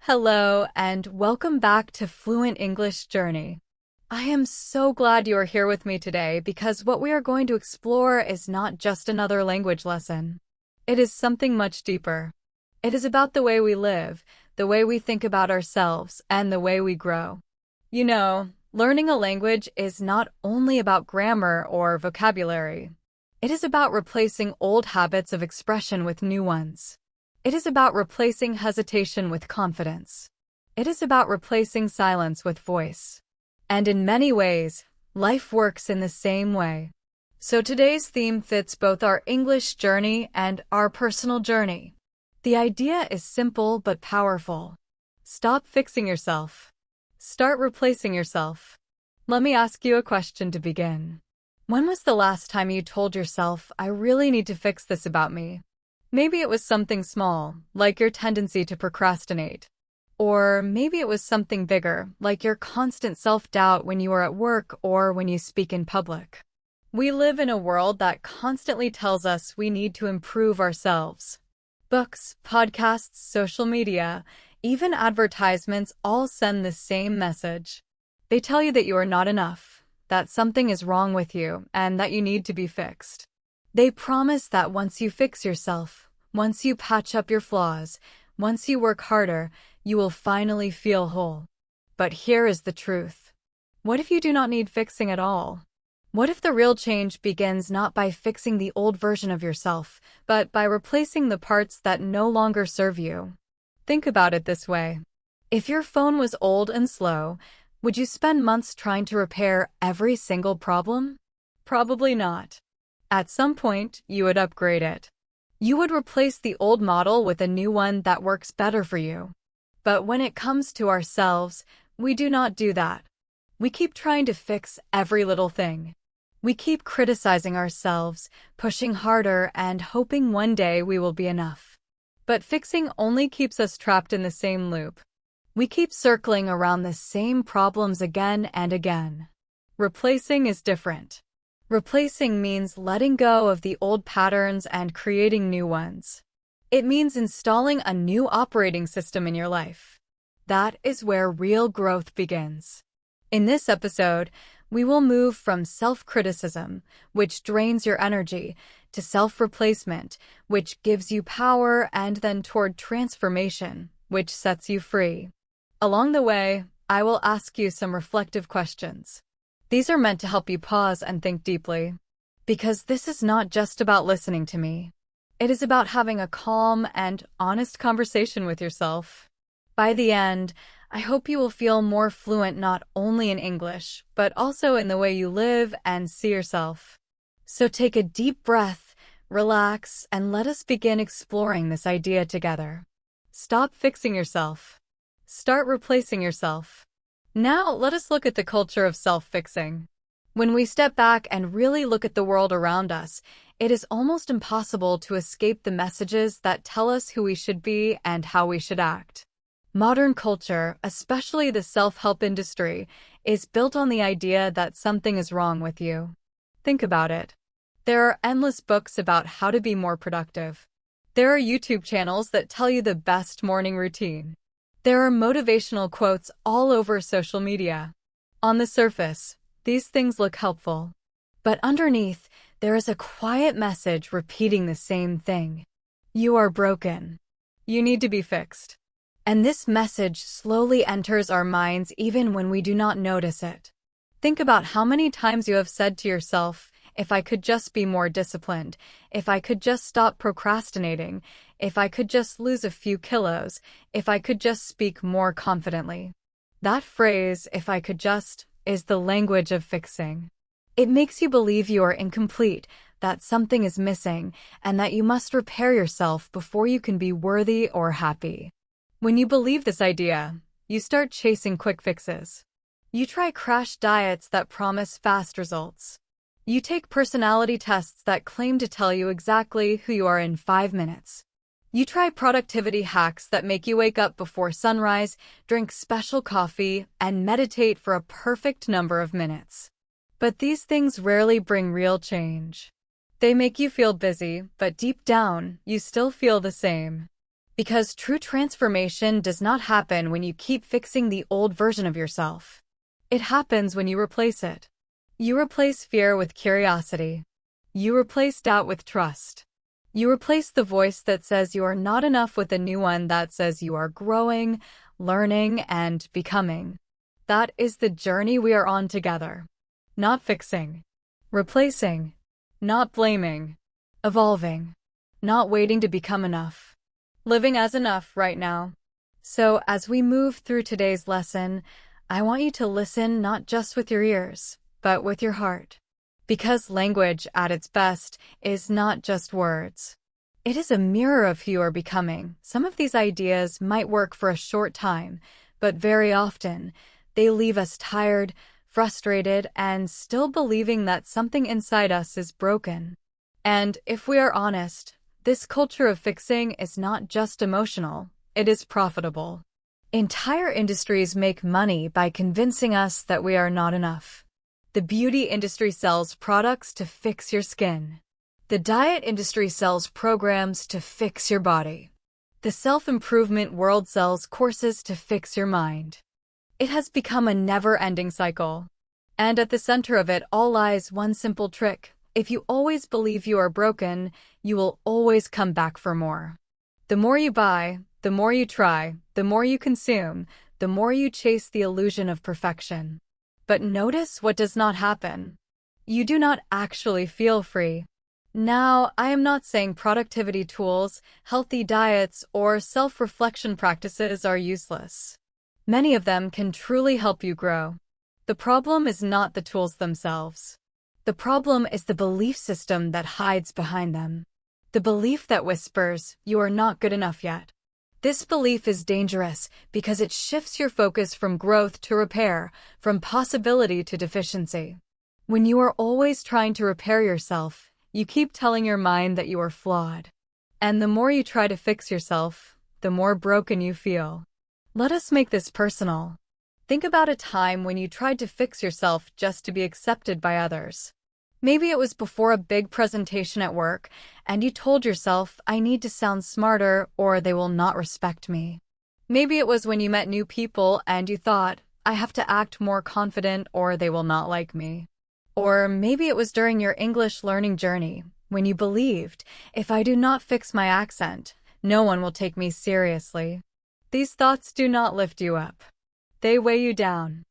Hello, and welcome back to Fluent English Journey. I am so glad you are here with me today because what we are going to explore is not just another language lesson. It is something much deeper. It is about the way we live, the way we think about ourselves, and the way we grow. You know, learning a language is not only about grammar or vocabulary. It is about replacing old habits of expression with new ones. It is about replacing hesitation with confidence. It is about replacing silence with voice. And in many ways, life works in the same way. So today's theme fits both our English journey and our personal journey. The idea is simple but powerful. Stop fixing yourself. Start replacing yourself. Let me ask you a question to begin. When was the last time you told yourself, I really need to fix this about me? Maybe it was something small, like your tendency to procrastinate. Or maybe it was something bigger, like your constant self-doubt when you are at work or when you speak in public. We live in a world that constantly tells us we need to improve ourselves. Books, podcasts, social media, even advertisements all send the same message. They tell you that you are not enough, that something is wrong with you, and that you need to be fixed. They promise that once you fix yourself, once you patch up your flaws, once you work harder, you will finally feel whole. But here is the truth. What if you do not need fixing at all? What if the real change begins not by fixing the old version of yourself, but by replacing the parts that no longer serve you? Think about it this way. If your phone was old and slow, would you spend months trying to repair every single problem? Probably not. At some point, you would upgrade it. You would replace the old model with a new one that works better for you. But when it comes to ourselves, we do not do that. We keep trying to fix every little thing. We keep criticizing ourselves, pushing harder, and hoping one day we will be enough. But fixing only keeps us trapped in the same loop. We keep circling around the same problems again and again. Replacing is different. Replacing means letting go of the old patterns and creating new ones. It means installing a new operating system in your life. That is where real growth begins. In this episode, we will move from self-criticism, which drains your energy, to self-replacement, which gives you power, and then toward transformation, which sets you free. Along the way, I will ask you some reflective questions. These are meant to help you pause and think deeply. Because this is not just about listening to me. It is about having a calm and honest conversation with yourself. By the end, I hope you will feel more fluent not only in English, but also in the way you live and see yourself. So take a deep breath, relax, and let us begin exploring this idea together. Stop fixing yourself. Start replacing yourself. Now, let us look at the culture of self-fixing. When we step back and really look at the world around us, it is almost impossible to escape the messages that tell us who we should be and how we should act. Modern culture, especially the self-help industry, is built on the idea that something is wrong with you. Think about it. There are endless books about how to be more productive. There are YouTube channels that tell you the best morning routine. There are motivational quotes all over social media. On the surface, these things look helpful. But underneath, there is a quiet message repeating the same thing. You are broken. You need to be fixed. And this message slowly enters our minds even when we do not notice it. Think about how many times you have said to yourself, if I could just be more disciplined, if I could just stop procrastinating, if I could just lose a few kilos, if I could just speak more confidently. That phrase, if I could just, is the language of fixing. It makes you believe you are incomplete, that something is missing, and that you must repair yourself before you can be worthy or happy. When you believe this idea, you start chasing quick fixes. You try crash diets that promise fast results. You take personality tests that claim to tell you exactly who you are in 5 minutes. You try productivity hacks that make you wake up before sunrise, drink special coffee, and meditate for a perfect number of minutes. But these things rarely bring real change. They make you feel busy, but deep down, you still feel the same. Because true transformation does not happen when you keep fixing the old version of yourself. It happens when you replace it. You replace fear with curiosity. You replace doubt with trust. You replace the voice that says you are not enough with a new one that says you are growing, learning, and becoming. That is the journey we are on together. Not fixing. Replacing. Not blaming. Evolving. Not waiting to become enough. Living as enough right now. So, as we move through today's lesson, I want you to listen not just with your ears, but with your heart. Because language, at its best, is not just words. It is a mirror of who you are becoming. Some of these ideas might work for a short time, but very often, they leave us tired, frustrated, and still believing that something inside us is broken. And if we are honest, this culture of fixing is not just emotional, it is profitable. Entire industries make money by convincing us that we are not enough. The beauty industry sells products to fix your skin. The diet industry sells programs to fix your body. The self-improvement world sells courses to fix your mind. It has become a never-ending cycle. And at the center of it all lies one simple trick. If you always believe you are broken, you will always come back for more. The more you buy, the more you try, the more you consume, the more you chase the illusion of perfection. But notice what does not happen. You do not actually feel free. Now, I am not saying productivity tools, healthy diets, or self-reflection practices are useless. Many of them can truly help you grow. The problem is not the tools themselves. The problem is the belief system that hides behind them. The belief that whispers, "You are not good enough yet." This belief is dangerous because it shifts your focus from growth to repair, from possibility to deficiency. When you are always trying to repair yourself, you keep telling your mind that you are flawed. And the more you try to fix yourself, the more broken you feel. Let us make this personal. Think about a time when you tried to fix yourself just to be accepted by others. Maybe it was before a big presentation at work, and you told yourself, "I need to sound smarter or they will not respect me." Maybe it was when you met new people and you thought, "I have to act more confident or they will not like me." Or maybe it was during your English learning journey, when you believed, "If I do not fix my accent, no one will take me seriously." These thoughts do not lift you up. They weigh you down.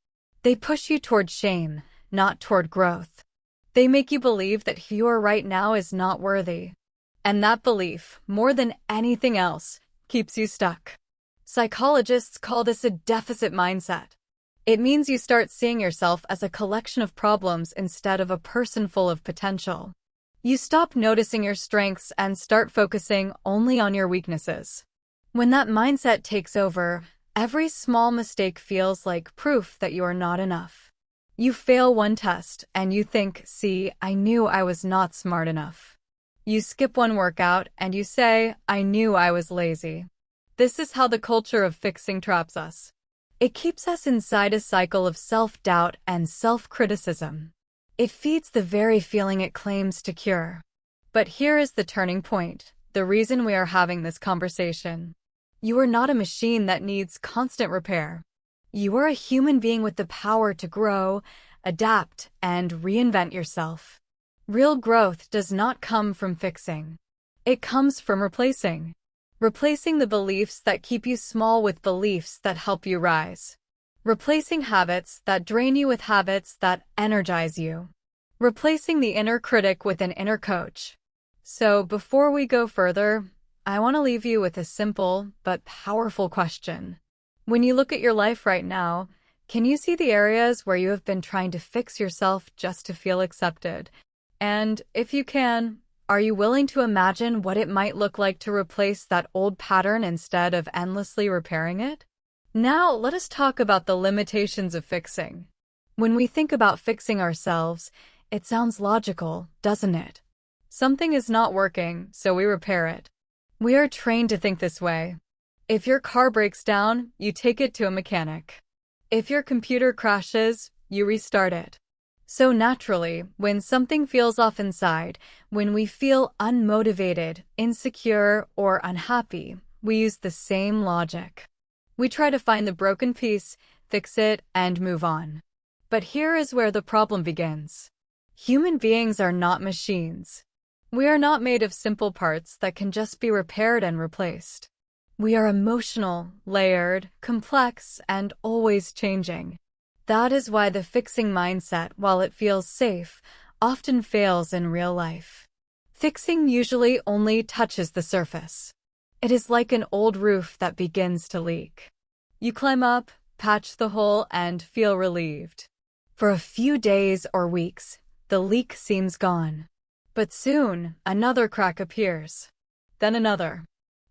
They push you toward shame, not toward growth. They make you believe that who you are right now is not worthy. And that belief, more than anything else, keeps you stuck. Psychologists call this a deficit mindset. It means you start seeing yourself as a collection of problems instead of a person full of potential. You stop noticing your strengths and start focusing only on your weaknesses. When that mindset takes over, every small mistake feels like proof that you are not enough. You fail one test, and you think, "See, I knew I was not smart enough." You skip one workout, and you say, "I knew I was lazy." This is how the culture of fixing traps us. It keeps us inside a cycle of self-doubt and self-criticism. It feeds the very feeling it claims to cure. But here is the turning point, the reason we are having this conversation. You are not a machine that needs constant repair. You are a human being with the power to grow, adapt, and reinvent yourself. Real growth does not come from fixing. It comes from replacing. Replacing the beliefs that keep you small with beliefs that help you rise. Replacing habits that drain you with habits that energize you. Replacing the inner critic with an inner coach. So before we go further, I want to leave you with a simple but powerful question. When you look at your life right now, can you see the areas where you have been trying to fix yourself just to feel accepted? And if you can, are you willing to imagine what it might look like to replace that old pattern instead of endlessly repairing it? Now, let us talk about the limitations of fixing. When we think about fixing ourselves, it sounds logical, doesn't it? Something is not working, so we repair it. We are trained to think this way. If your car breaks down, you take it to a mechanic. If your computer crashes, you restart it. So naturally, when something feels off inside, when we feel unmotivated, insecure, or unhappy, we use the same logic. We try to find the broken piece, fix it, and move on. But here is where the problem begins. Human beings are not machines. We are not made of simple parts that can just be repaired and replaced. We are emotional, layered, complex, and always changing. That is why the fixing mindset, while it feels safe, often fails in real life. Fixing usually only touches the surface. It is like an old roof that begins to leak. You climb up, patch the hole, and feel relieved. For a few days or weeks, the leak seems gone. But soon, another crack appears. Then another.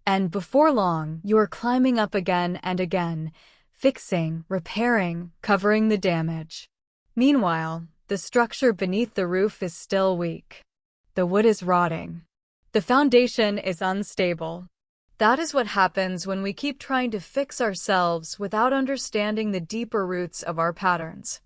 And before long, you are climbing up again and again, fixing, repairing, covering the damage. Meanwhile, the structure beneath the roof is still weak. The wood is rotting. The foundation is unstable. That is what happens when we keep trying to fix ourselves without understanding the deeper roots of our patterns.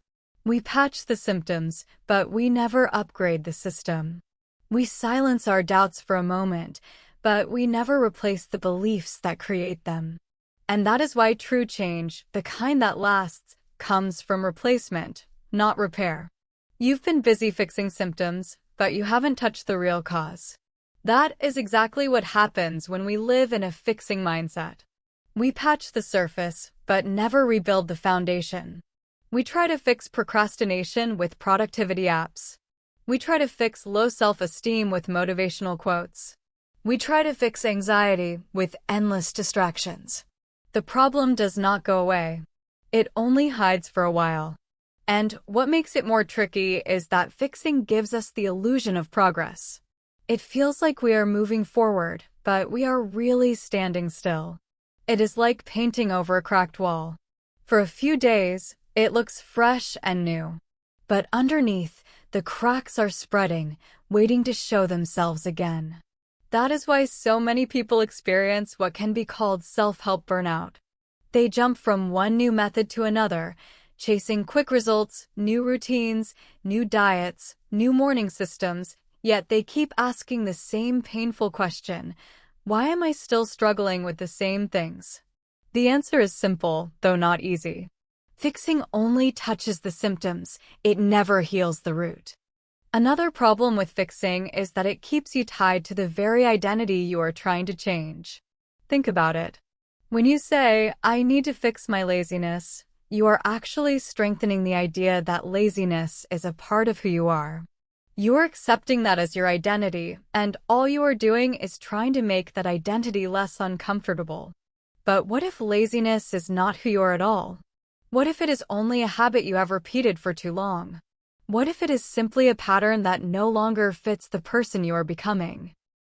We patch the symptoms, but we never upgrade the system. We silence our doubts for a moment, but we never replace the beliefs that create them. And that is why true change, the kind that lasts, comes from replacement, not repair. You've been busy fixing symptoms, but you haven't touched the real cause. That is exactly what happens when we live in a fixing mindset. We patch the surface, but never rebuild the foundation. We try to fix procrastination with productivity apps. We try to fix low self-esteem with motivational quotes. We try to fix anxiety with endless distractions. The problem does not go away. It only hides for a while. And what makes it more tricky is that fixing gives us the illusion of progress. It feels like we are moving forward, but we are really standing still. It is like painting over a cracked wall. For a few days, it looks fresh and new. But underneath, the cracks are spreading, waiting to show themselves again. That is why so many people experience what can be called self-help burnout. They jump from one new method to another, chasing quick results, new routines, new diets, new morning systems, yet they keep asking the same painful question: why am I still struggling with the same things? The answer is simple, though not easy. Fixing only touches the symptoms, it never heals the root. Another problem with fixing is that it keeps you tied to the very identity you are trying to change. Think about it. When you say, "I need to fix my laziness," you are actually strengthening the idea that laziness is a part of who you are. You are accepting that as your identity, and all you are doing is trying to make that identity less uncomfortable. But what if laziness is not who you are at all? What if it is only a habit you have repeated for too long? What if it is simply a pattern that no longer fits the person you are becoming?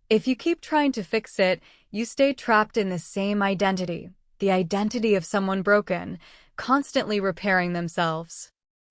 If you keep trying to fix it, you stay trapped in the same identity, the identity of someone broken, constantly repairing themselves.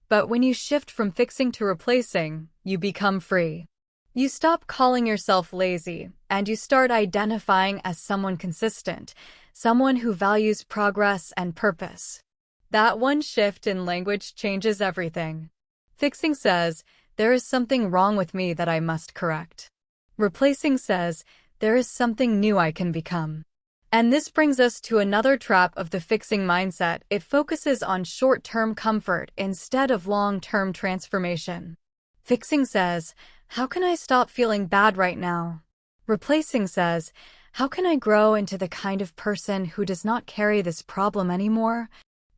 But when you shift from fixing to replacing, you become free. You stop calling yourself lazy, and you start identifying as someone consistent, someone who values progress and purpose. That one shift in language changes everything. Fixing says, "There is something wrong with me that I must correct." Replacing says, "There is something new I can become." And this brings us to another trap of the fixing mindset. It focuses on short-term comfort instead of long-term transformation. Fixing says, "How can I stop feeling bad right now?" Replacing says, "How can I grow into the kind of person who does not carry this problem anymore?"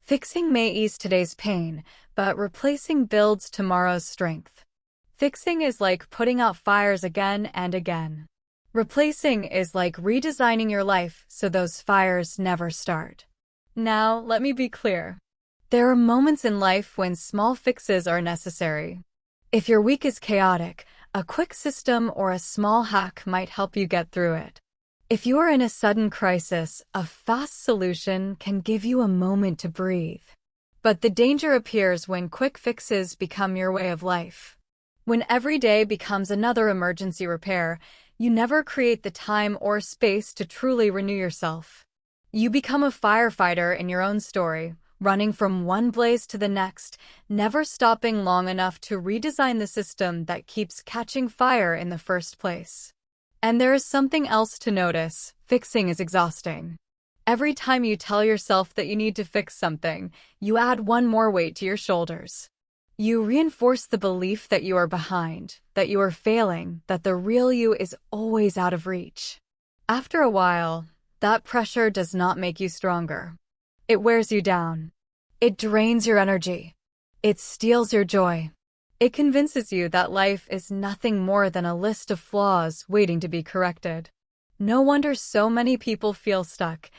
Fixing may ease today's pain, but replacing builds tomorrow's strength. Fixing is like putting out fires again and again. Replacing is like redesigning your life so those fires never start. Now, let me be clear. There are moments in life when small fixes are necessary. If your week is chaotic, a quick system or a small hack might help you get through it. If you are in a sudden crisis, a fast solution can give you a moment to breathe. But the danger appears when quick fixes become your way of life. When every day becomes another emergency repair, you never create the time or space to truly renew yourself. You become a firefighter in your own story, running from one blaze to the next, never stopping long enough to redesign the system that keeps catching fire in the first place. And there is something else to notice. Fixing is exhausting. Every time you tell yourself that you need to fix something, you add one more weight to your shoulders. You reinforce the belief that you are behind, that you are failing, that the real you is always out of reach. After a while, that pressure does not make you stronger. It wears you down. It drains your energy. It steals your joy. It convinces you that life is nothing more than a list of flaws waiting to be corrected. No wonder so many people feel stuck,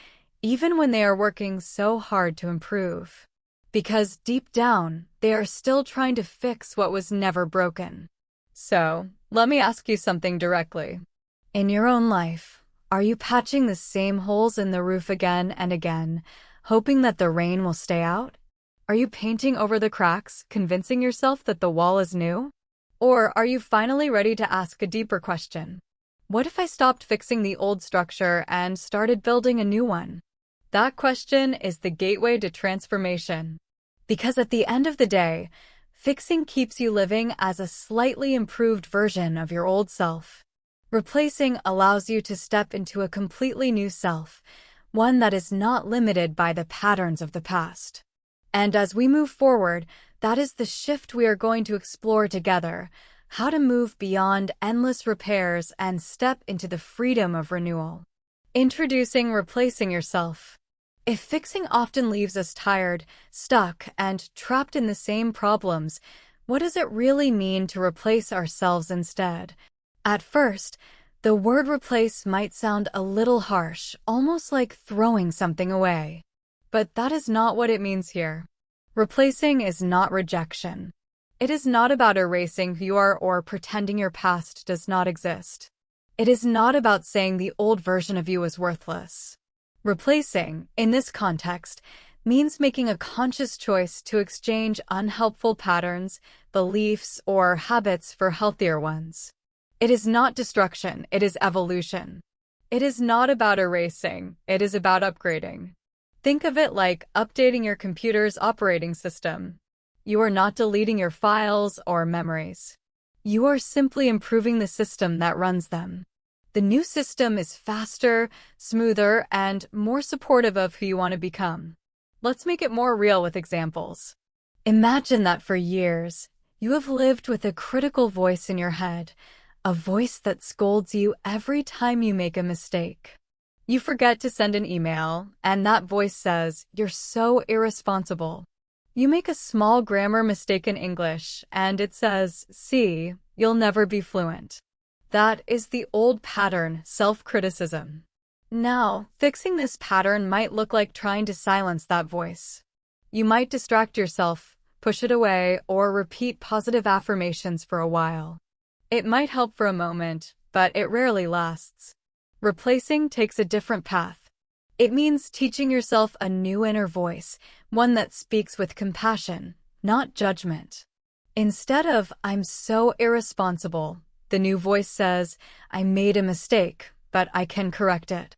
even when they are working so hard to improve. Because deep down, they are still trying to fix what was never broken. So, let me ask you something directly. In your own life, are you patching the same holes in the roof again and again, hoping that the rain will stay out? Are you painting over the cracks, convincing yourself that the wall is new? Or are you finally ready to ask a deeper question? What if I stopped fixing the old structure and started building a new one? That question is the gateway to transformation. Because at the end of the day, fixing keeps you living as a slightly improved version of your old self. Replacing allows you to step into a completely new self, one that is not limited by the patterns of the past. And as we move forward, that is the shift we are going to explore together, how to move beyond endless repairs and step into the freedom of renewal. Introducing replacing yourself. If fixing often leaves us tired, stuck, and trapped in the same problems, what does it really mean to replace ourselves instead? At first, the word replace might sound a little harsh, almost like throwing something away. But that is not what it means here. Replacing is not rejection. It is not about erasing who you are or pretending your past does not exist. It is not about saying the old version of you is worthless. Replacing, in this context, means making a conscious choice to exchange unhelpful patterns, beliefs, or habits for healthier ones. It is not destruction, it is evolution. It is not about erasing, it is about upgrading. Think of it like updating your computer's operating system. You are not deleting your files or memories. You are simply improving the system that runs them. The new system is faster, smoother, and more supportive of who you want to become. Let's make it more real with examples. Imagine that for years, you have lived with a critical voice in your head, a voice that scolds you every time you make a mistake. You forget to send an email, and that voice says, "You're so irresponsible." You make a small grammar mistake in English, and it says, "See, you'll never be fluent." That is the old pattern, self-criticism. Now, fixing this pattern might look like trying to silence that voice. You might distract yourself, push it away, or repeat positive affirmations for a while. It might help for a moment, but it rarely lasts. Replacing takes a different path. It means teaching yourself a new inner voice, one that speaks with compassion, not judgment. Instead of, "I'm so irresponsible," the new voice says, "I made a mistake, but I can correct it."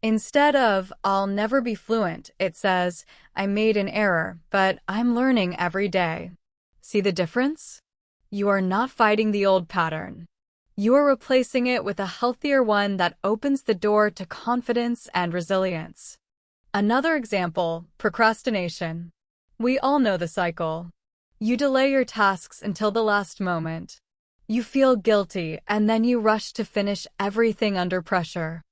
Instead of, "I'll never be fluent," it says, "I made an error, but I'm learning every day." See the difference? You are not fighting the old pattern. You are replacing it with a healthier one that opens the door to confidence and resilience. Another example, procrastination. We all know the cycle. You delay your tasks until the last moment. You feel guilty, and then you rush to finish everything under pressure.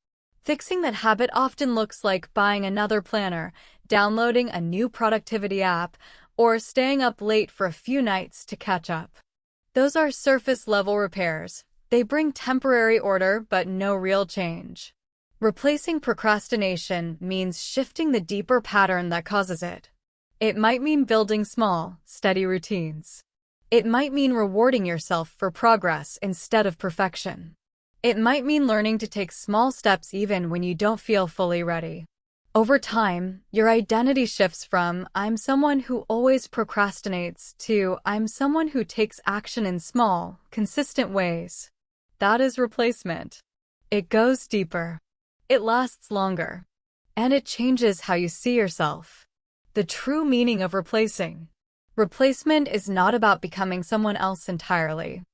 Fixing that habit often looks like buying another planner, downloading a new productivity app, or staying up late for a few nights to catch up. Those are surface-level repairs. They bring temporary order, but no real change. Replacing procrastination means shifting the deeper pattern that causes it. It might mean building small, steady routines. It might mean rewarding yourself for progress instead of perfection. It might mean learning to take small steps even when you don't feel fully ready. Over time, your identity shifts from "I'm someone who always procrastinates" to "I'm someone who takes action in small, consistent ways." That is replacement. It goes deeper. It lasts longer. And it changes how you see yourself. The true meaning of replacing. Replacement is not about becoming someone else entirely.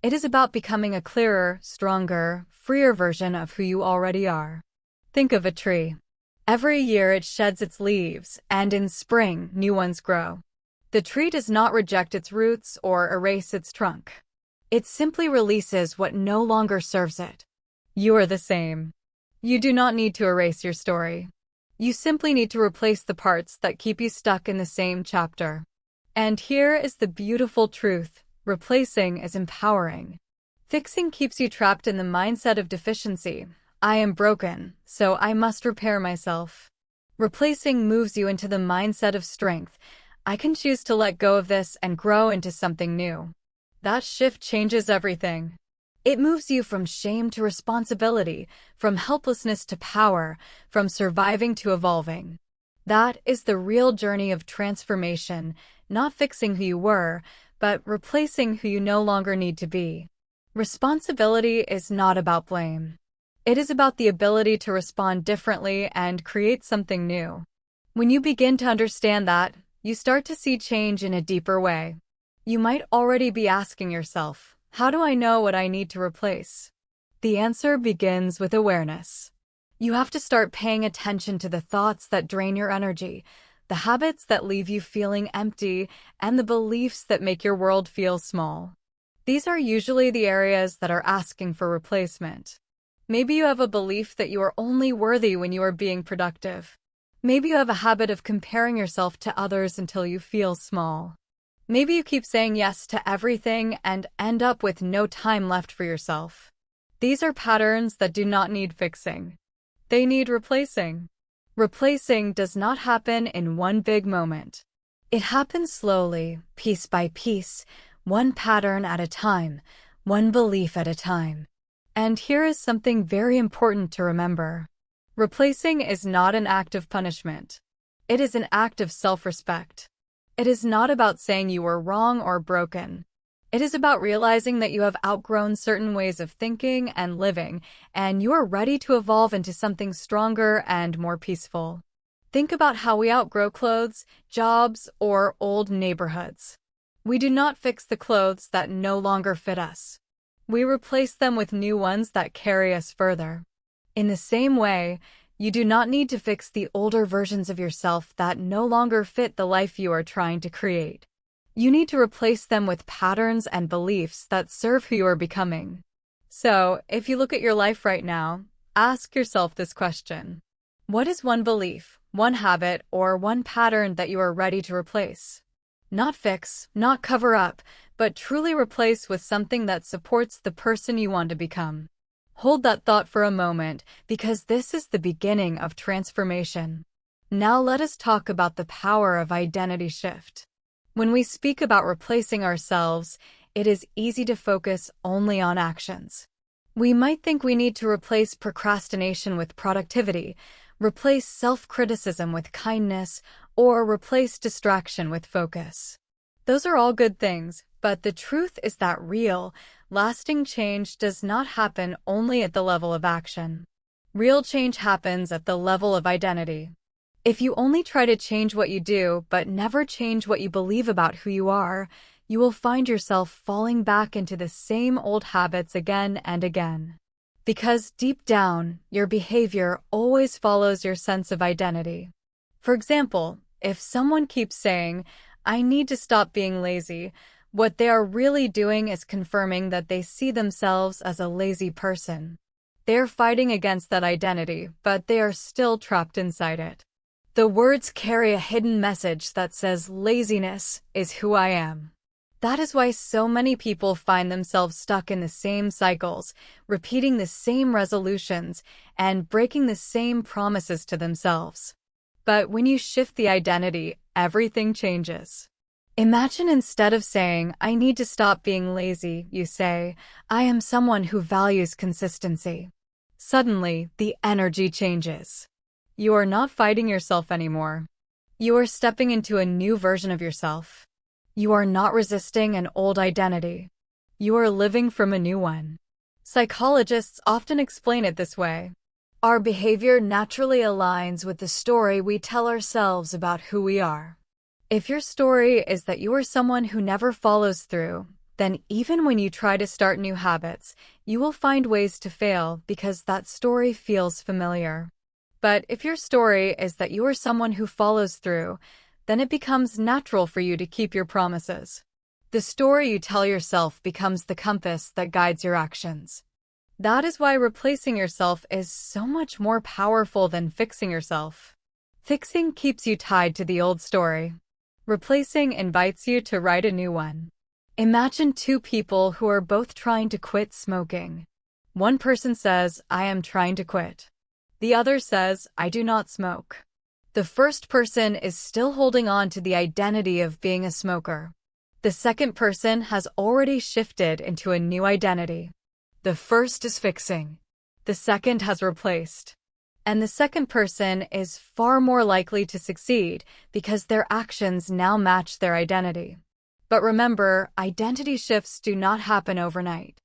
It is about becoming a clearer, stronger, freer version of who you already are. Think of a tree. Every year it sheds its leaves, and in spring, new ones grow. The tree does not reject its roots or erase its trunk. It simply releases what no longer serves it. You are the same. You do not need to erase your story. You simply need to replace the parts that keep you stuck in the same chapter. And here is the beautiful truth. Replacing is empowering. Fixing keeps you trapped in the mindset of deficiency. I am broken, so I must repair myself. Replacing moves you into the mindset of strength. I can choose to let go of this and grow into something new. That shift changes everything. It moves you from shame to responsibility, from helplessness to power, from surviving to evolving. That is the real journey of transformation, not fixing who you were, but replacing who you no longer need to be. Responsibility is not about blame. It is about the ability to respond differently and create something new. When you begin to understand that, you start to see change in a deeper way. You might already be asking yourself, how do I know what I need to replace? The answer begins with awareness. You have to start paying attention to the thoughts that drain your energy, the habits that leave you feeling empty, and the beliefs that make your world feel small. These are usually the areas that are asking for replacement. Maybe you have a belief that you are only worthy when you are being productive. Maybe you have a habit of comparing yourself to others until you feel small. Maybe you keep saying yes to everything and end up with no time left for yourself. These are patterns that do not need fixing. They need replacing. Replacing does not happen in one big moment. It happens slowly, piece by piece, one pattern at a time, one belief at a time. And here is something very important to remember. Replacing is not an act of punishment. It is an act of self-respect. It is not about saying you were wrong or broken. It is about realizing that you have outgrown certain ways of thinking and living, and you are ready to evolve into something stronger and more peaceful. Think about how we outgrow clothes, jobs, or old neighborhoods. We do not fix the clothes that no longer fit us. We replace them with new ones that carry us further. In the same way, you do not need to fix the older versions of yourself that no longer fit the life you are trying to create. You need to replace them with patterns and beliefs that serve who you are becoming. So, if you look at your life right now, ask yourself this question. What is one belief, one habit, or one pattern that you are ready to replace? Not fix, not cover up, but truly replace with something that supports the person you want to become. Hold that thought for a moment, because this is the beginning of transformation. Now let us talk about the power of identity shift. When we speak about replacing ourselves, it is easy to focus only on actions. We might think we need to replace procrastination with productivity, replace self-criticism with kindness, or replace distraction with focus. Those are all good things, but the truth is that real, lasting change does not happen only at the level of action. Real change happens at the level of identity. If you only try to change what you do, but never change what you believe about who you are, you will find yourself falling back into the same old habits again and again. Because deep down, your behavior always follows your sense of identity. For example, if someone keeps saying, "I need to stop being lazy," what they are really doing is confirming that they see themselves as a lazy person. They are fighting against that identity, but they are still trapped inside it. The words carry a hidden message that says laziness is who I am. That is why so many people find themselves stuck in the same cycles, repeating the same resolutions, and breaking the same promises to themselves. But when you shift the identity, everything changes. Imagine instead of saying, "I need to stop being lazy," you say, "I am someone who values consistency." Suddenly, the energy changes. You are not fighting yourself anymore. You are stepping into a new version of yourself. You are not resisting an old identity. You are living from a new one. Psychologists often explain it this way. Our behavior naturally aligns with the story we tell ourselves about who we are. If your story is that you are someone who never follows through, then even when you try to start new habits, you will find ways to fail because that story feels familiar. But if your story is that you are someone who follows through, then it becomes natural for you to keep your promises. The story you tell yourself becomes the compass that guides your actions. That is why replacing yourself is so much more powerful than fixing yourself. Fixing keeps you tied to the old story. Replacing invites you to write a new one. Imagine two people who are both trying to quit smoking. One person says, "I am trying to quit." The other says, "I do not smoke." The first person is still holding on to the identity of being a smoker. The second person has already shifted into a new identity. The first is fixing. The second has replaced. And the second person is far more likely to succeed because their actions now match their identity. But remember, identity shifts do not happen overnight.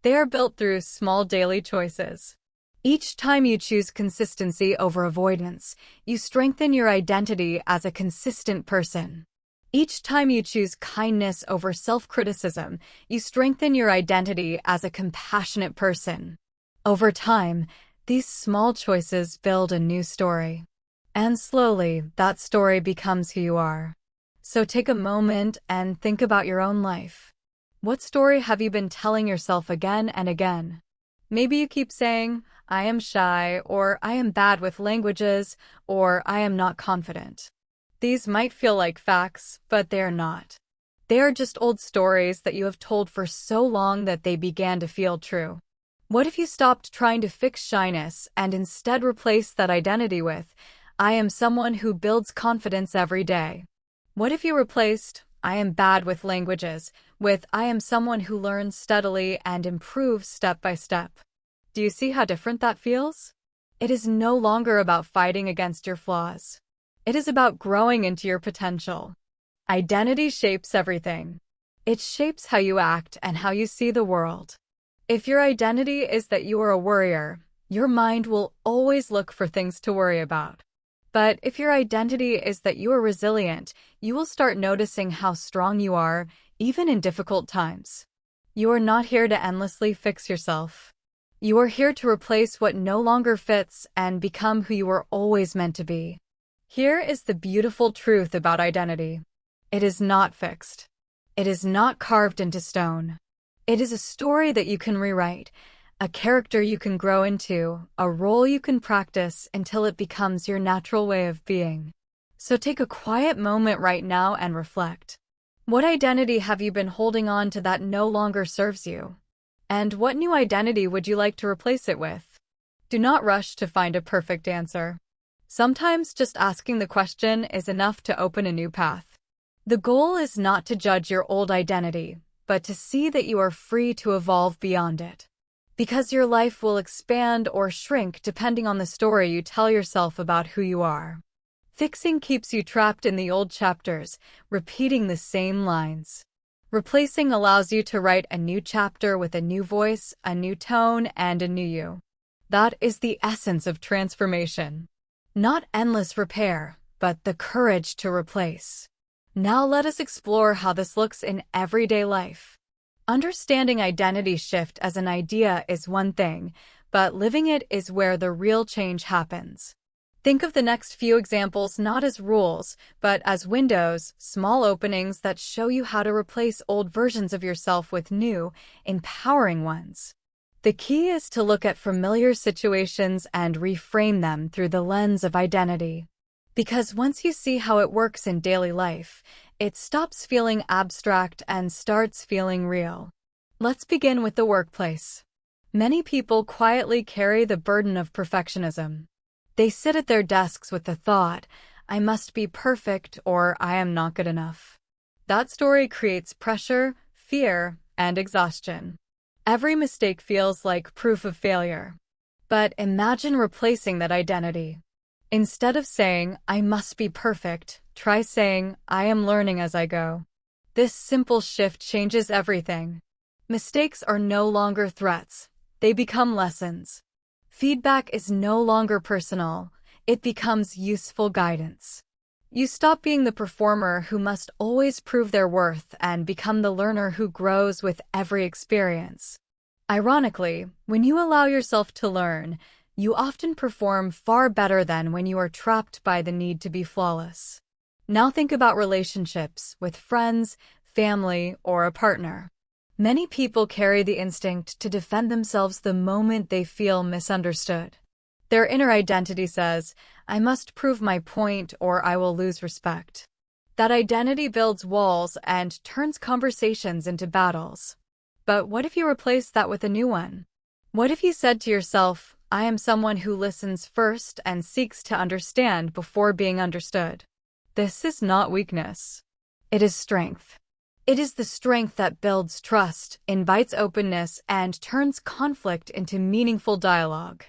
They are built through small daily choices. Each time you choose consistency over avoidance, you strengthen your identity as a consistent person. Each time you choose kindness over self-criticism, you strengthen your identity as a compassionate person. Over time, these small choices build a new story. And slowly, that story becomes who you are. So take a moment and think about your own life. What story have you been telling yourself again and again? Maybe you keep saying, "I am shy," or "I am bad with languages," or "I am not confident." These might feel like facts, but they are not. They are just old stories that you have told for so long that they began to feel true. What if you stopped trying to fix shyness and instead replaced that identity with, "I am someone who builds confidence every day"? What if you replaced, "I am bad with languages," with, "I am someone who learns steadily and improves step by step"? Do you see how different that feels? It is no longer about fighting against your flaws. It is about growing into your potential. Identity shapes everything. It shapes how you act and how you see the world. If your identity is that you are a worrier, your mind will always look for things to worry about. But if your identity is that you are resilient, you will start noticing how strong you are, even in difficult times. You are not here to endlessly fix yourself. You are here to replace what no longer fits and become who you were always meant to be. Here is the beautiful truth about identity. It is not fixed. It is not carved into stone. It is a story that you can rewrite, a character you can grow into, a role you can practice until it becomes your natural way of being. So take a quiet moment right now and reflect. What identity have you been holding on to that no longer serves you? And what new identity would you like to replace it with? Do not rush to find a perfect answer. Sometimes just asking the question is enough to open a new path. The goal is not to judge your old identity, but to see that you are free to evolve beyond it. Because your life will expand or shrink depending on the story you tell yourself about who you are. Fixing keeps you trapped in the old chapters, repeating the same lines. Replacing allows you to write a new chapter with a new voice, a new tone, and a new you. That is the essence of transformation. Not endless repair, but the courage to replace. Now let us explore how this looks in everyday life. Understanding identity shift as an idea is one thing, but living it is where the real change happens. Think of the next few examples not as rules, but as windows, small openings that show you how to replace old versions of yourself with new, empowering ones. The key is to look at familiar situations and reframe them through the lens of identity. Because once you see how it works in daily life, it stops feeling abstract and starts feeling real. Let's begin with the workplace. Many people quietly carry the burden of perfectionism. They sit at their desks with the thought, "I must be perfect," or "I am not good enough." That story creates pressure, fear, and exhaustion. Every mistake feels like proof of failure. But imagine replacing that identity. Instead of saying, "I must be perfect," try saying, "I am learning as I go." This simple shift changes everything. Mistakes are no longer threats. They become lessons. Feedback is no longer personal. It becomes useful guidance. You stop being the performer who must always prove their worth and become the learner who grows with every experience. Ironically, when you allow yourself to learn, you often perform far better than when you are trapped by the need to be flawless. Now think about relationships with friends, family, or a partner. Many people carry the instinct to defend themselves the moment they feel misunderstood. Their inner identity says, "I must prove my point or I will lose respect." That identity builds walls and turns conversations into battles. But what if you replace that with a new one? What if you said to yourself, "I am someone who listens first and seeks to understand before being understood"? This is not weakness. It is strength. It is the strength that builds trust, invites openness, and turns conflict into meaningful dialogue.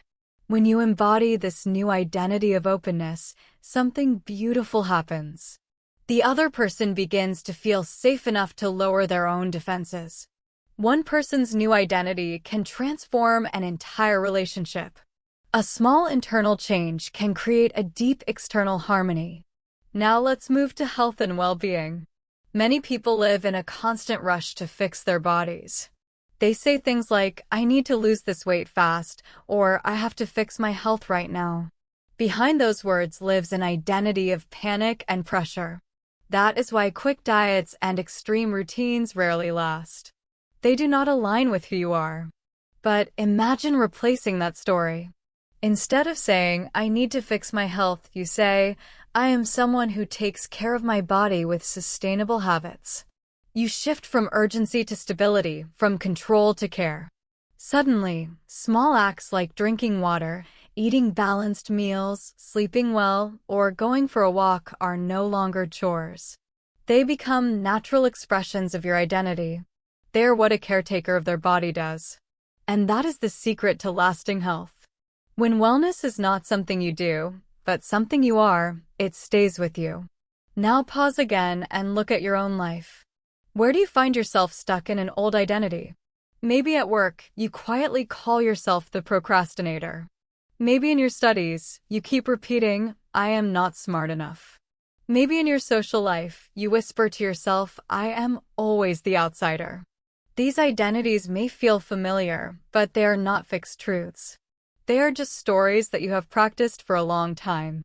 When you embody this new identity of openness, something beautiful happens. The other person begins to feel safe enough to lower their own defenses. One person's new identity can transform an entire relationship. A small internal change can create a deep external harmony. Now let's move to health and well-being. Many people live in a constant rush to fix their bodies. They say things like, "I need to lose this weight fast," or "I have to fix my health right now." Behind those words lives an identity of panic and pressure. That is why quick diets and extreme routines rarely last. They do not align with who you are. But imagine replacing that story. Instead of saying, "I need to fix my health," you say, "I am someone who takes care of my body with sustainable habits." You shift from urgency to stability, from control to care. Suddenly, small acts like drinking water, eating balanced meals, sleeping well, or going for a walk are no longer chores. They become natural expressions of your identity. They are what a caretaker of their body does. And that is the secret to lasting health. When wellness is not something you do, but something you are, it stays with you. Now pause again and look at your own life. Where do you find yourself stuck in an old identity? Maybe at work, you quietly call yourself the procrastinator. Maybe in your studies, you keep repeating, "I am not smart enough." Maybe in your social life, you whisper to yourself, "I am always the outsider." These identities may feel familiar, but they are not fixed truths. They are just stories that you have practiced for a long time.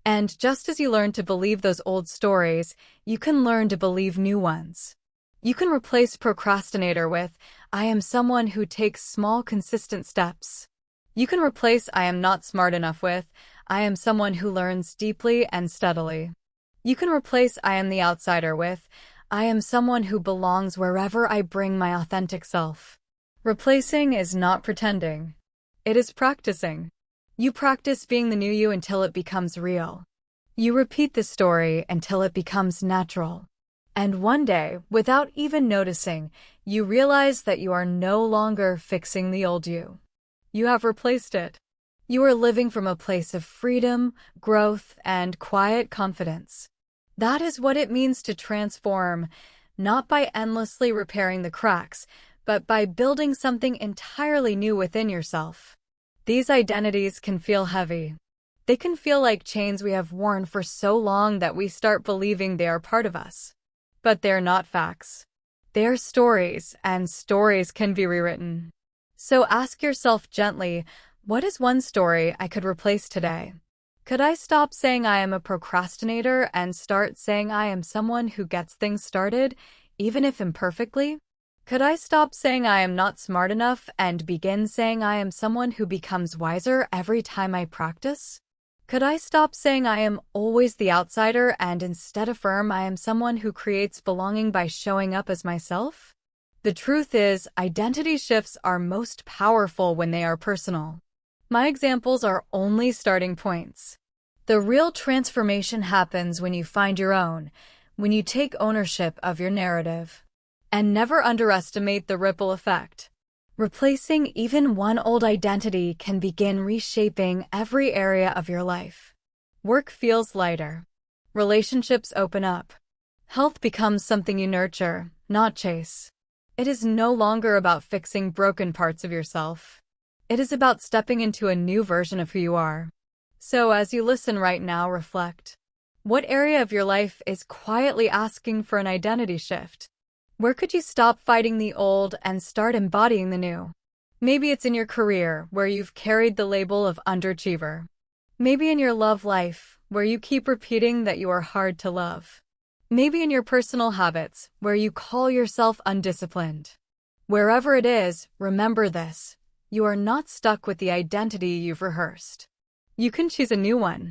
And just as you learn to believe those old stories, you can learn to believe new ones. You can replace procrastinator with, "I am someone who takes small, consistent steps." You can replace "I am not smart enough" with, "I am someone who learns deeply and steadily." You can replace "I am the outsider" with, "I am someone who belongs wherever I bring my authentic self." Replacing is not pretending. It is practicing. You practice being the new you until it becomes real. You repeat the story until it becomes natural. And one day, without even noticing, you realize that you are no longer fixing the old you. You have replaced it. You are living from a place of freedom, growth, and quiet confidence. That is what it means to transform, not by endlessly repairing the cracks, but by building something entirely new within yourself. These identities can feel heavy. They can feel like chains we have worn for so long that we start believing they are part of us. But they're not facts. They're stories, and stories can be rewritten. So ask yourself gently, what is one story I could replace today? Could I stop saying I am a procrastinator and start saying I am someone who gets things started, even if imperfectly? Could I stop saying I am not smart enough and begin saying I am someone who becomes wiser every time I practice? Could I stop saying I am always the outsider and instead affirm I am someone who creates belonging by showing up as myself? The truth is, identity shifts are most powerful when they are personal. My examples are only starting points. The real transformation happens when you find your own, when you take ownership of your narrative. And never underestimate the ripple effect. Replacing even one old identity can begin reshaping every area of your life. Work feels lighter. Relationships open up. Health becomes something you nurture, not chase. It is no longer about fixing broken parts of yourself. It is about stepping into a new version of who you are. So as you listen right now, reflect. What area of your life is quietly asking for an identity shift? Where could you stop fighting the old and start embodying the new? Maybe it's in your career, where you've carried the label of underachiever. Maybe in your love life, where you keep repeating that you are hard to love. Maybe in your personal habits, where you call yourself undisciplined. Wherever it is, remember this: you are not stuck with the identity you've rehearsed. You can choose a new one.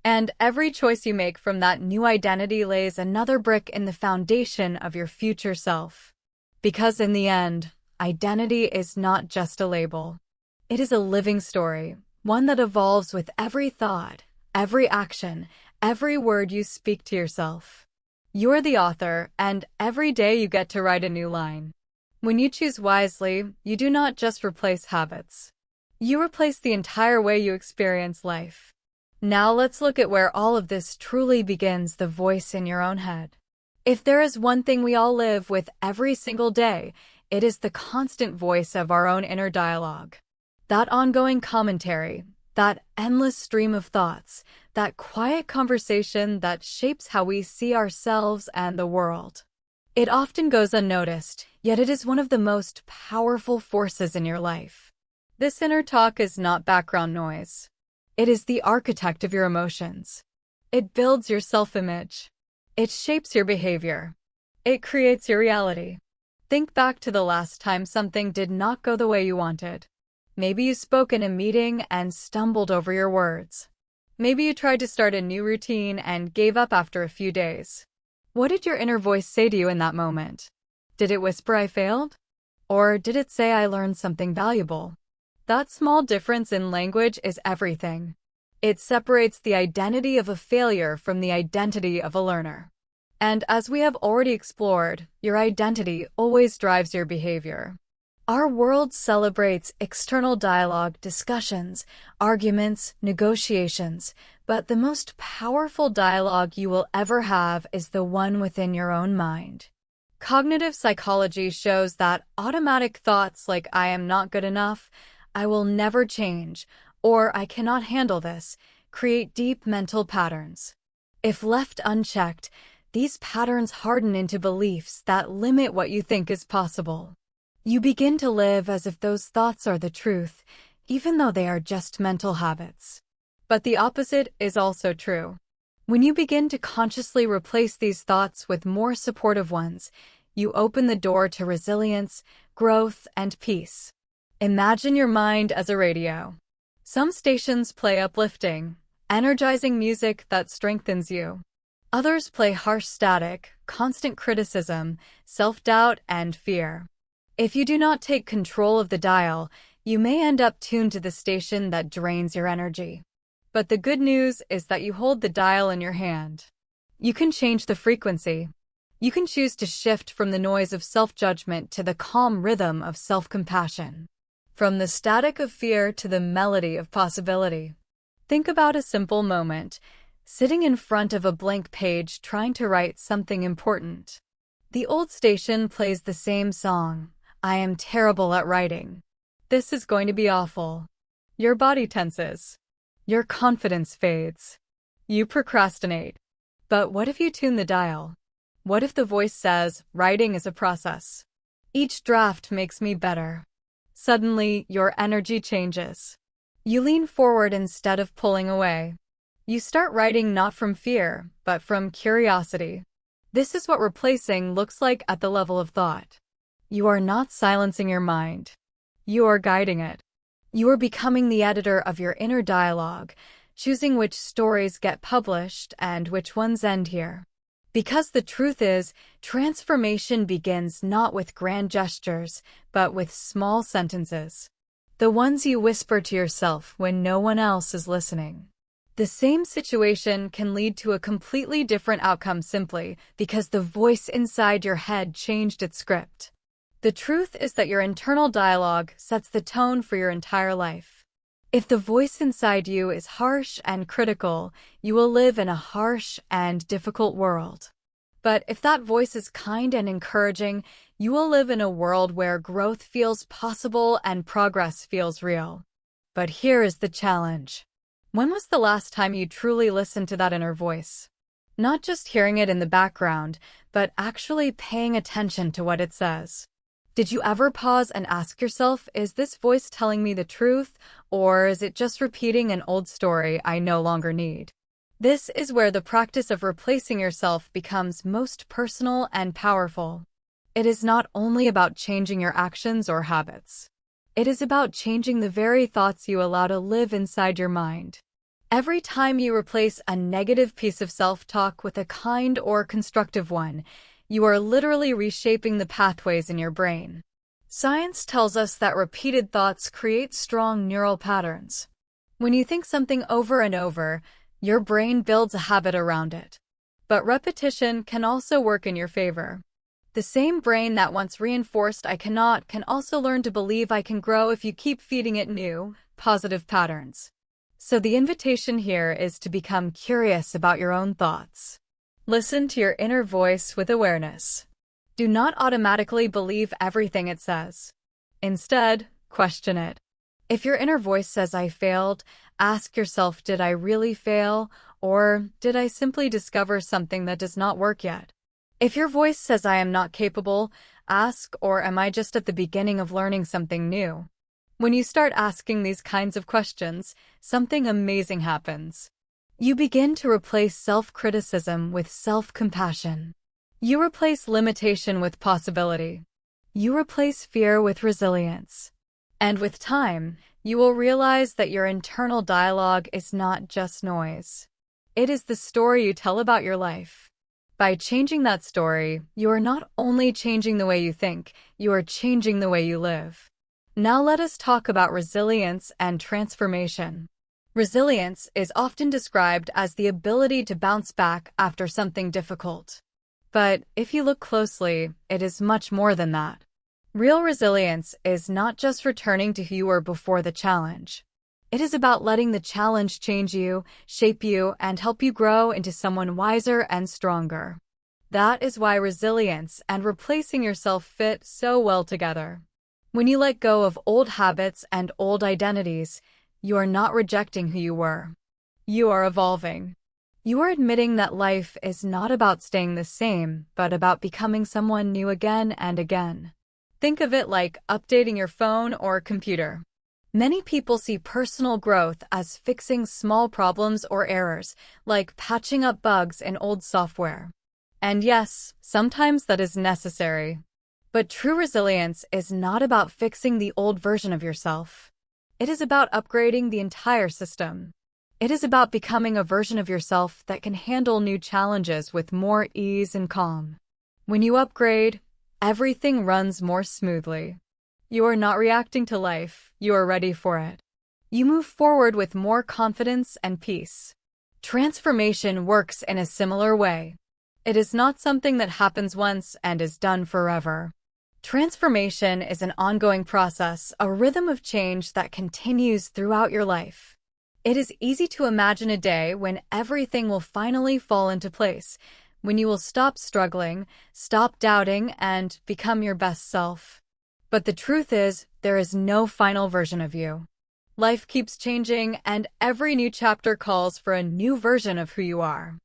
And every choice you make from that new identity lays another brick in the foundation of your future self. Because in the end, identity is not just a label. It is a living story, one that evolves with every thought, every action, every word you speak to yourself. You're the author, and every day you get to write a new line. When you choose wisely, you do not just replace habits. You replace the entire way you experience life. Now let's look at where all of this truly begins: the voice in your own head. If there is one thing we all live with every single day, it is the constant voice of our own inner dialogue. That ongoing commentary, that endless stream of thoughts, that quiet conversation that shapes how we see ourselves and the world. It often goes unnoticed, yet it is one of the most powerful forces in your life. This inner talk is not background noise. It is the architect of your emotions. It builds your self-image. It shapes your behavior. It creates your reality. Think back to the last time something did not go the way you wanted. Maybe you spoke in a meeting and stumbled over your words. Maybe you tried to start a new routine and gave up after a few days. What did your inner voice say to you in that moment? Did it whisper, "I failed"? Or did it say, "I learned something valuable"? That small difference in language is everything. It separates the identity of a failure from the identity of a learner. And as we have already explored, your identity always drives your behavior. Our world celebrates external dialogue, discussions, arguments, negotiations, but the most powerful dialogue you will ever have is the one within your own mind. Cognitive psychology shows that automatic thoughts like "I am not good enough," "I will never change," or "I cannot handle this," create deep mental patterns. If left unchecked, these patterns harden into beliefs that limit what you think is possible. You begin to live as if those thoughts are the truth, even though they are just mental habits. But the opposite is also true. When you begin to consciously replace these thoughts with more supportive ones, you open the door to resilience, growth, and peace. Imagine your mind as a radio. Some stations play uplifting, energizing music that strengthens you. Others play harsh static, constant criticism, self-doubt, and fear. If you do not take control of the dial, you may end up tuned to the station that drains your energy. But the good news is that you hold the dial in your hand. You can change the frequency. You can choose to shift from the noise of self-judgment to the calm rhythm of self-compassion. From the static of fear to the melody of possibility. Think about a simple moment, sitting in front of a blank page trying to write something important. The old station plays the same song: "I am terrible at writing. This is going to be awful." Your body tenses. Your confidence fades. You procrastinate. But what if you tune the dial? What if the voice says, "Writing is a process. Each draft makes me better"? Suddenly, your energy changes. You lean forward instead of pulling away. You start writing not from fear, but from curiosity. This is what replacing looks like at the level of thought. You are not silencing your mind. You are guiding it. You are becoming the editor of your inner dialogue, choosing which stories get published and which ones end here. Because the truth is, transformation begins not with grand gestures, but with small sentences. The ones you whisper to yourself when no one else is listening. The same situation can lead to a completely different outcome simply because the voice inside your head changed its script. The truth is that your internal dialogue sets the tone for your entire life. If the voice inside you is harsh and critical, you will live in a harsh and difficult world. But if that voice is kind and encouraging, you will live in a world where growth feels possible and progress feels real. But here is the challenge. When was the last time you truly listened to that inner voice? Not just hearing it in the background, but actually paying attention to what it says. Did you ever pause and ask yourself, is this voice telling me the truth, or is it just repeating an old story I no longer need? This is where the practice of replacing yourself becomes most personal and powerful. It is not only about changing your actions or habits. It is about changing the very thoughts you allow to live inside your mind. Every time you replace a negative piece of self-talk with a kind or constructive one, you are literally reshaping the pathways in your brain. Science tells us that repeated thoughts create strong neural patterns. When you think something over and over, your brain builds a habit around it. But repetition can also work in your favor. The same brain that once reinforced "I cannot" can also learn to believe "I can grow" if you keep feeding it new, positive patterns. So the invitation here is to become curious about your own thoughts. Listen to your inner voice with awareness. Do not automatically believe everything it says. Instead, question it. If your inner voice says "I failed," ask yourself, did I really fail, or did I simply discover something that does not work yet? If your voice says "I am not capable," ask, or am I just at the beginning of learning something new? When you start asking these kinds of questions, something amazing happens. You begin to replace self-criticism with self-compassion. You replace limitation with possibility. You replace fear with resilience. And with time, you will realize that your internal dialogue is not just noise. It is the story you tell about your life. By changing that story, you are not only changing the way you think, you are changing the way you live. Now let us talk about resilience and transformation. Resilience is often described as the ability to bounce back after something difficult. But if you look closely, it is much more than that. Real resilience is not just returning to who you were before the challenge. It is about letting the challenge change you, shape you, and help you grow into someone wiser and stronger. That is why resilience and replacing yourself fit so well together. When you let go of old habits and old identities, you are not rejecting who you were. You are evolving. You are admitting that life is not about staying the same, but about becoming someone new again and again. Think of it like updating your phone or computer. Many people see personal growth as fixing small problems or errors, like patching up bugs in old software. And yes, sometimes that is necessary. But true resilience is not about fixing the old version of yourself. It is about upgrading the entire system. It is about becoming a version of yourself that can handle new challenges with more ease and calm. When you upgrade, everything runs more smoothly. You are not reacting to life, you are ready for it. You move forward with more confidence and peace. Transformation works in a similar way. It is not something that happens once and is done forever. Transformation is an ongoing process, a rhythm of change that continues throughout your life. It is easy to imagine a day when everything will finally fall into place, when you will stop struggling, stop doubting, and become your best self. But the truth is, there is no final version of you. Life keeps changing, and every new chapter calls for a new version of who you are.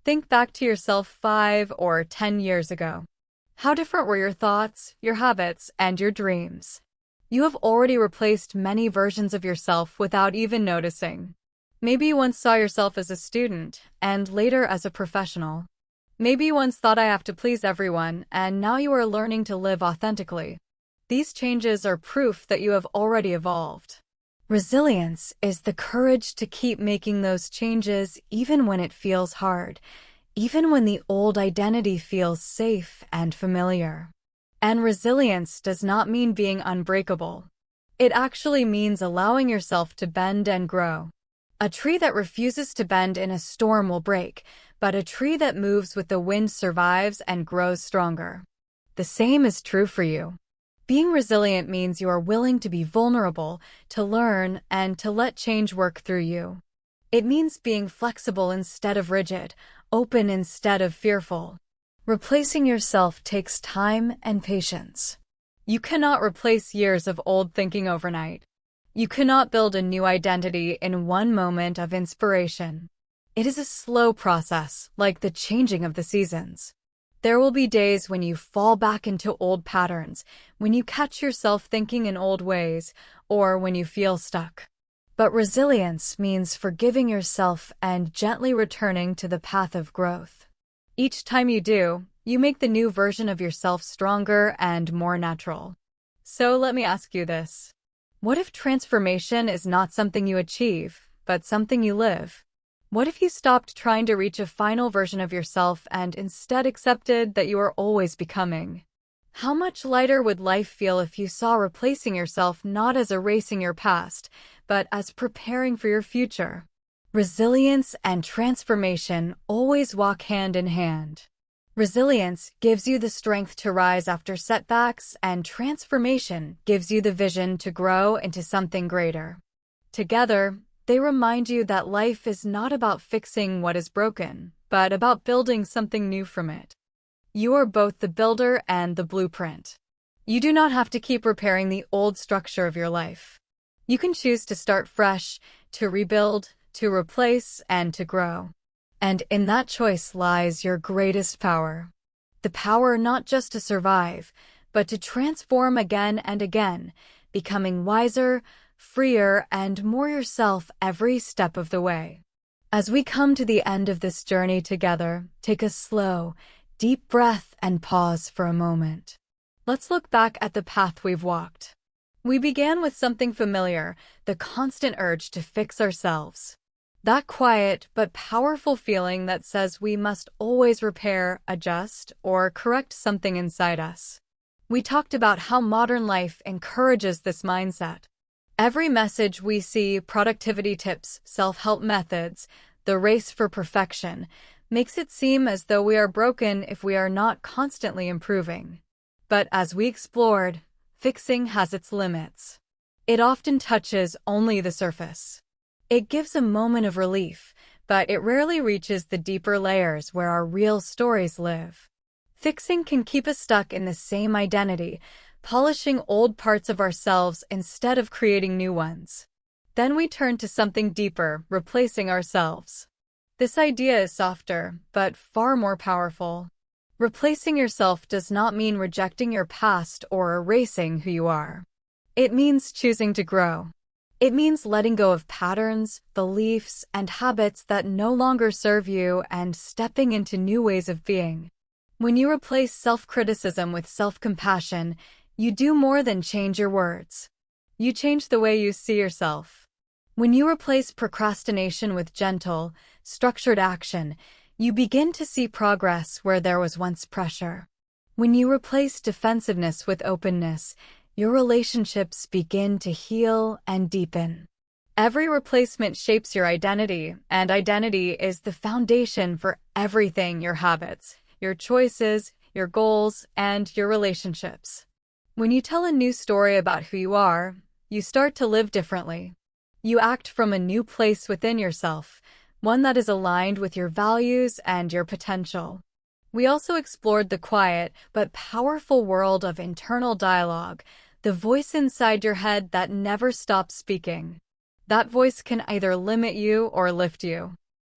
Think back to yourself 5 or 10 years ago. How different were your thoughts, your habits, and your dreams? You have already replaced many versions of yourself without even noticing. Maybe you once saw yourself as a student, and later as a professional. Maybe you once thought, "I have to please everyone," and now you are learning to live authentically. These changes are proof that you have already evolved. Resilience is the courage to keep making those changes even when it feels hard, even when the old identity feels safe and familiar. And resilience does not mean being unbreakable. It actually means allowing yourself to bend and grow. A tree that refuses to bend in a storm will break, but a tree that moves with the wind survives and grows stronger. The same is true for you. Being resilient means you are willing to be vulnerable, to learn, and to let change work through you. It means being flexible instead of rigid, open instead of fearful. Replacing yourself takes time and patience. You cannot replace years of old thinking overnight. You cannot build a new identity in one moment of inspiration. It is a slow process, like the changing of the seasons. There will be days when you fall back into old patterns, when you catch yourself thinking in old ways, or when you feel stuck. But resilience means forgiving yourself and gently returning to the path of growth. Each time you do, you make the new version of yourself stronger and more natural. So let me ask you this. What if transformation is not something you achieve, but something you live? What if you stopped trying to reach a final version of yourself and instead accepted that you are always becoming? How much lighter would life feel if you saw replacing yourself not as erasing your past, but as preparing for your future? Resilience and transformation always walk hand in hand. Resilience gives you the strength to rise after setbacks, and transformation gives you the vision to grow into something greater. Together, they remind you that life is not about fixing what is broken, but about building something new from it. You are both the builder and the blueprint. You do not have to keep repairing the old structure of your life. You can choose to start fresh, to rebuild, to replace, and to grow. And in that choice lies your greatest power. The power not just to survive, but to transform again and again, becoming wiser, freer, and more yourself every step of the way. As we come to the end of this journey together, take a slow, deep breath and pause for a moment. Let's look back at the path we've walked. We began with something familiar, the constant urge to fix ourselves. That quiet but powerful feeling that says we must always repair, adjust, or correct something inside us. We talked about how modern life encourages this mindset. Every message we see, productivity tips, self-help methods, the race for perfection, makes it seem as though we are broken if we are not constantly improving. But as we explored, fixing has its limits. It often touches only the surface. It gives a moment of relief, but it rarely reaches the deeper layers where our real stories live. Fixing can keep us stuck in the same identity, polishing old parts of ourselves instead of creating new ones. Then we turn to something deeper, replacing ourselves. This idea is softer, but far more powerful. Replacing yourself does not mean rejecting your past or erasing who you are. It means choosing to grow. It means letting go of patterns, beliefs, and habits that no longer serve you and stepping into new ways of being. When you replace self-criticism with self-compassion, you do more than change your words. You change the way you see yourself. When you replace procrastination with gentle, structured action, you begin to see progress where there was once pressure. When you replace defensiveness with openness, your relationships begin to heal and deepen. Every replacement shapes your identity, and identity is the foundation for everything: your habits, your choices, your goals, and your relationships. When you tell a new story about who you are, you start to live differently. You act from a new place within yourself, one that is aligned with your values and your potential. We also explored the quiet but powerful world of internal dialogue, the voice inside your head that never stops speaking. That voice can either limit you or lift you.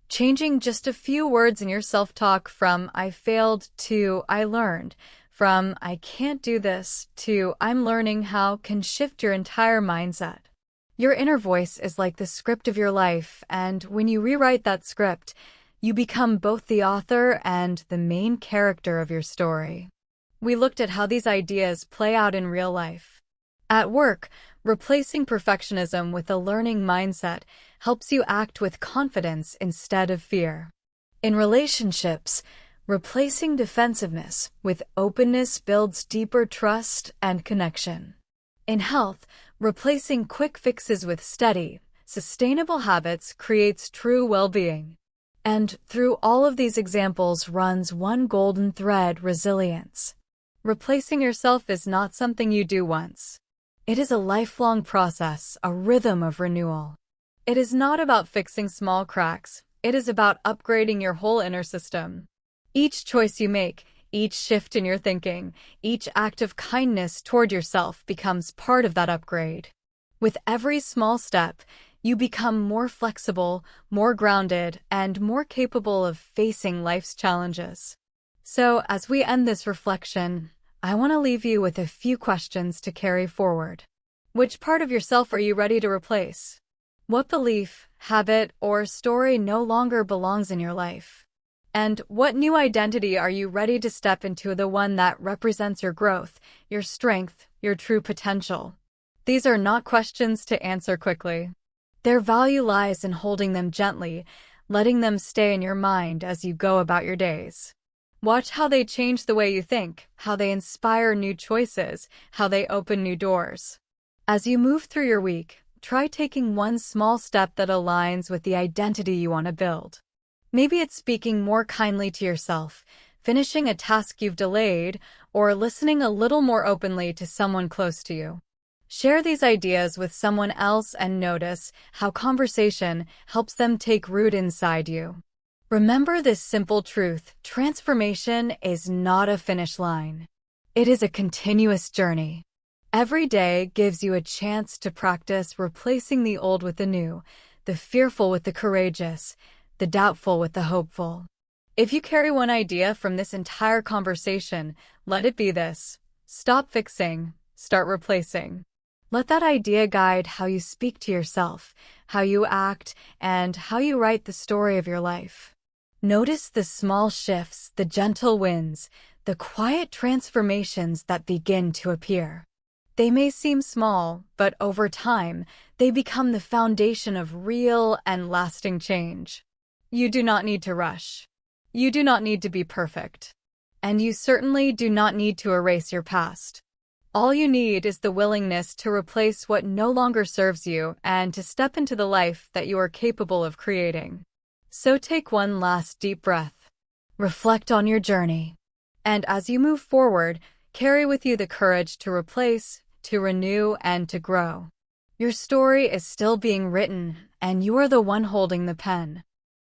Changing just a few words in your self-talk from "I failed" to "I learned," from "I can't do this" to "I'm learning how" can shift your entire mindset. Your inner voice is like the script of your life, and when you rewrite that script, you become both the author and the main character of your story. We looked at how these ideas play out in real life. At work, replacing perfectionism with a learning mindset helps you act with confidence instead of fear. In relationships, replacing defensiveness with openness builds deeper trust and connection. In health, replacing quick fixes with steady, sustainable habits creates true well-being. And through all of these examples runs one golden thread: resilience. Replacing yourself is not something you do once. It is a lifelong process, a rhythm of renewal. It is not about fixing small cracks. It is about upgrading your whole inner system. Each choice you make, each shift in your thinking, each act of kindness toward yourself becomes part of that upgrade. With every small step, You become more flexible, more grounded, and more capable of facing life's challenges. So, as we end this reflection, I want to leave you with a few questions to carry forward. Which part of yourself are you ready to replace? What belief, habit, or story no longer belongs in your life? And what new identity are you ready to step into, the one that represents your growth, your strength, your true potential? These are not questions to answer quickly. Their value lies in holding them gently, letting them stay in your mind as you go about your days. Watch how they change the way you think, how they inspire new choices, how they open new doors. As you move through your week, try taking one small step that aligns with the identity you want to build. Maybe it's speaking more kindly to yourself, finishing a task you've delayed, or listening a little more openly to someone close to you. Share these ideas with someone else and notice how conversation helps them take root inside you. Remember this simple truth: transformation is not a finish line. It is a continuous journey. Every day gives you a chance to practice replacing the old with the new, the fearful with the courageous, the doubtful with the hopeful. If you carry one idea from this entire conversation, let it be this: stop fixing, start replacing. Let that idea guide how you speak to yourself, how you act, and how you write the story of your life. Notice the small shifts, the gentle wins, the quiet transformations that begin to appear. They may seem small, but over time, they become the foundation of real and lasting change. You do not need to rush. You do not need to be perfect. And you certainly do not need to erase your past. All you need is the willingness to replace what no longer serves you and to step into the life that you are capable of creating. So take one last deep breath. Reflect on your journey. And as you move forward, carry with you the courage to replace, to renew, and to grow. Your story is still being written, and you are the one holding the pen.